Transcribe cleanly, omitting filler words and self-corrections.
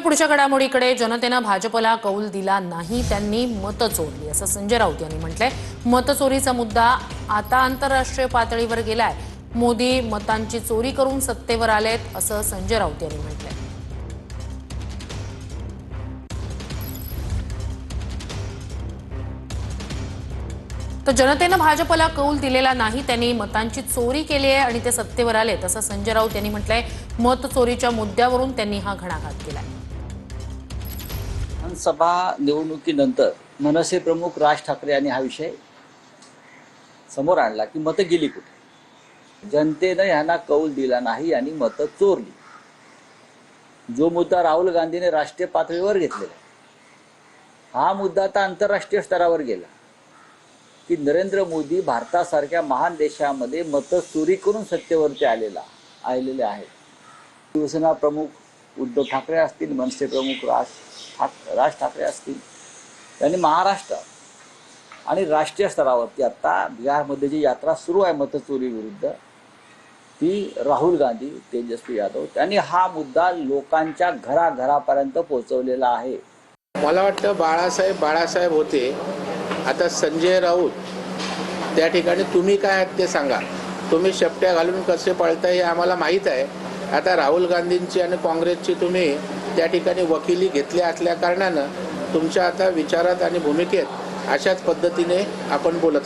वळूया पुढच्या घडामोडीकडे। जनतेनं भाजपला कौल दिला नाही, त्यांनी मतं चोरली असं संजय राऊत यांनी म्हटलंय। मतचोरीचा मुद्दा आता आंतरराष्ट्रीय पातळीवर गेलाय। मोदी मतांची चोरी करून सत्तेवर आलेत असं संजय राऊत यांनी म्हटलंय। तर जनतेनं भाजपला कौल दिलेला नाही, त्यांनी मतांची चोरी केली आहे आणि ते सत्तेवर आलेत असं संजय राऊत यांनी म्हटलंय। मतचोरीच्या मुद्द्यावरून त्यांनी हा घणाघात केलाय। विधानसभा निवडणुकीनंतर मनसे प्रमुख राज ठाकरे यांनी हा विषय समोर आणला की मतं गेली कुठे। जनतेनं यांना कौल दिला नाही आणि मतं चोरली। जो मुद्दा राहुल गांधीने राष्ट्रीय पातळीवर घेतलेला हा मुद्दा आता आंतरराष्ट्रीय स्तरावर गेला की नरेंद्र मोदी भारतासारख्या महान देशामध्ये मतं चोरी करून सत्तेवरती आलेले आहेत। शिवसेना प्रमुख उद्धव ठाकरे असतील, मनसे प्रमुख राज ठाकरे असतील, त्यांनी महाराष्ट्र आणि राष्ट्रीय स्तरावरती आता बिहारमध्ये जी यात्रा सुरू आहे मतचोरी विरुद्ध, ती राहुल गांधी, तेजस्वी यादव त्यांनी हा मुद्दा लोकांच्या घराघरापर्यंत पोहोचवलेला आहे। मला वाटतं बाळासाहेब होते, आता संजय राऊत त्या ठिकाणी तुम्ही काय आहात ते सांगा। तुम्ही शेपट्या घालून कसे पळताय हे आम्हाला माहीत आहे। आता राहुल गांधींची आणि काँग्रेसची तुम्ही त्या ठिकाणी वकिली घेतली असल्या कारणानं तुमच्या आता विचारात आणि भूमिकेत अशाच पद्धतीने आपण बोलत